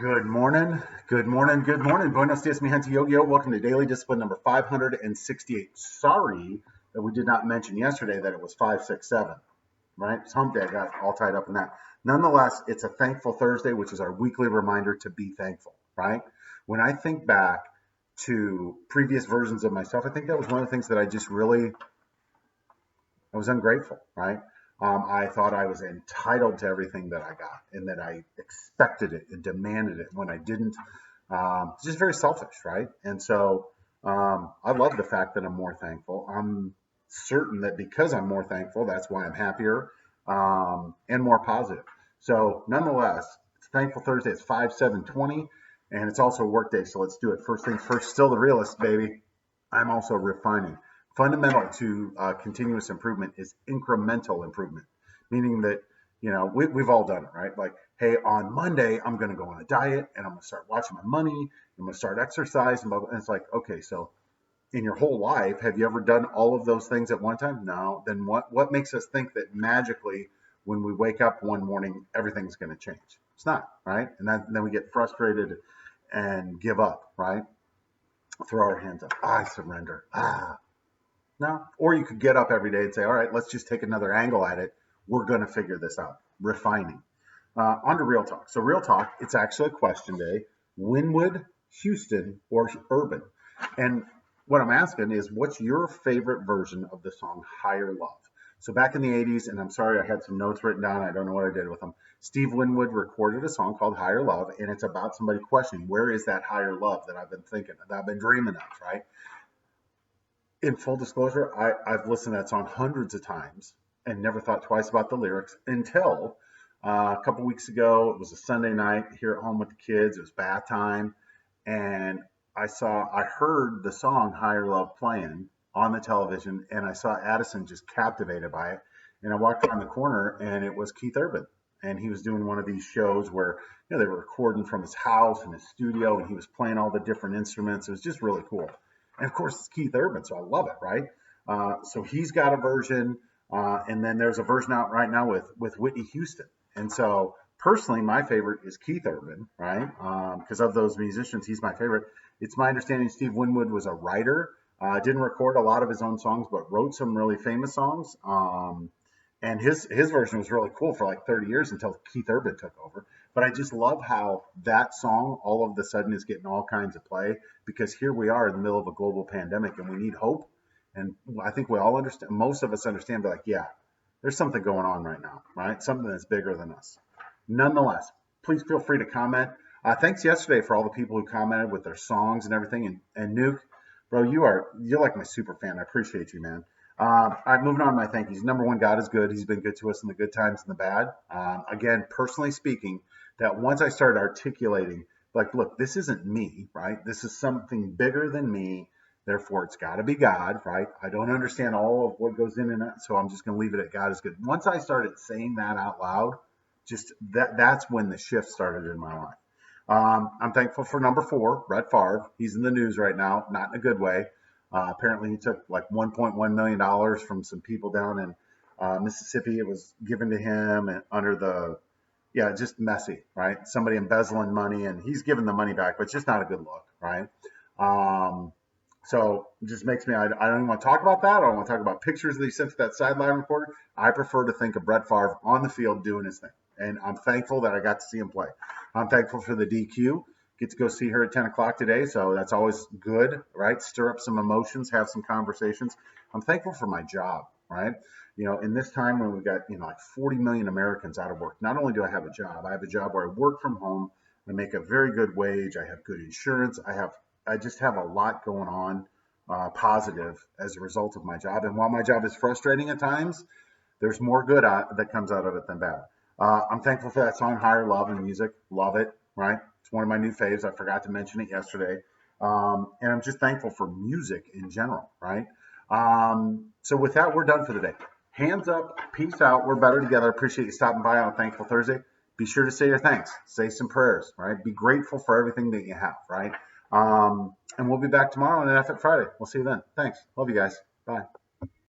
Good morning. Good morning. Good morning. Buenos dias, mi gente Yo-Yo. Welcome to Daily Discipline number 568. Sorry that we did not mention yesterday that it was 567, right? It's hump day. I got all tied up in that. Nonetheless, it's a thankful Thursday, which is our weekly reminder to be thankful, right? When I think back to previous versions of myself, I think that was one of the things that I was ungrateful, right? I thought I was entitled to everything that I got and that I expected it and demanded it when I didn't. It's just very selfish, right? And so I love the fact that I'm more thankful. I'm certain that because I'm more thankful, that's why I'm happier and more positive. So nonetheless, it's Thankful Thursday. It's 5/7/20, and it's also a work day. So let's do it. First things first, still the realist, baby. I'm also refining. Fundamental to continuous improvement is incremental improvement, meaning that we've all done it, right? Like, hey, on Monday I'm going to go on a diet and I'm going to start watching my money. I'm going to start exercise, and blah, blah. And it's like, okay, so in your whole life, have you ever done all of those things at one time? No. Then what makes us think that magically, when we wake up one morning, everything's going to change? It's not, right? And then we get frustrated and give up, right? Throw our hands up. I surrender. No. Or you could get up every day and say, all right, let's just take another angle at it. We're going to figure this out. Refining. On to Real Talk. So Real Talk, it's actually a question day. Winwood, Houston, or Urban? And what I'm asking is, what's your favorite version of the song Higher Love? So back in the 80s, and I'm sorry, I had some notes written down. I don't know what I did with them. Steve Winwood recorded a song called Higher Love, and it's about somebody questioning, where is that higher love that I've been thinking, that I've been dreaming of, right? In full disclosure, I've listened to that song hundreds of times and never thought twice about the lyrics until a couple weeks ago. It was a Sunday night here at home with the kids. It was bath time, and I heard the song Higher Love playing on the television, and I saw Addison just captivated by it. And I walked around the corner, and it was Keith Urban, and he was doing one of these shows where they were recording from his house and his studio, and he was playing all the different instruments. It was just really cool. And of course, it's Keith Urban, so I love it, right? So he's got a version, and then there's a version out right now with Whitney Houston. And so personally, my favorite is Keith Urban, right? Because of those musicians, he's my favorite. It's my understanding Steve Winwood was a writer, didn't record a lot of his own songs, but wrote some really famous songs. And his version was really cool for like 30 years until Keith Urban took over. But I just love how that song all of a sudden is getting all kinds of play, because here we are in the middle of a global pandemic and we need hope. And I think we all understand, most of us understand, but like, yeah, there's something going on right now, right? Something that's bigger than us. Nonetheless, please feel free to comment. Thanks yesterday for all the people who commented with their songs and everything. And Nuke, bro, you're like my super fan. I appreciate you, man. All right, moving on to my thank yous. Number one, God is good. He's been good to us in the good times and the bad. Again, personally speaking, that once I started articulating, like, look, this isn't me, right? This is something bigger than me. Therefore, it's got to be God, right? I don't understand all of what goes in and out, so I'm just going to leave it at God is good. Once I started saying that out loud, just that's when the shift started in my life. I'm thankful for number 4, Brett Favre. He's in the news right now, not in a good way. Apparently, he took like $1.1 million from some people down in Mississippi. It was given to him and under the, yeah, just messy, right? Somebody embezzling money, and he's giving the money back, but it's just not a good look, right? So it just makes me, I don't even want to talk about that. I don't want to talk about pictures that he sent to that sideline reporter. I prefer to think of Brett Favre on the field doing his thing. And I'm thankful that I got to see him play. I'm thankful for the DQ. Get to go see her at 10 o'clock today, so that's always good, right? Stir up some emotions, have some conversations. I'm thankful for my job, right? In this time when we've got, like 40 million Americans out of work, not only do I have a job where I work from home, I make a very good wage, I have good insurance, I just have a lot going on positive as a result of my job. And while my job is frustrating at times, there's more good that comes out of it than bad. I'm thankful for that song, Higher Love, and music. Love it, right? It's one of my new faves. I forgot to mention it yesterday. And I'm just thankful for music in general, right? So with that, we're done for the day. Hands up, peace out. We're better together. Appreciate you stopping by on Thankful Thursday. Be sure to say your thanks. Say some prayers, right? Be grateful for everything that you have, right? And we'll be back tomorrow on an F Friday. We'll see you then. Thanks. Love you guys. Bye.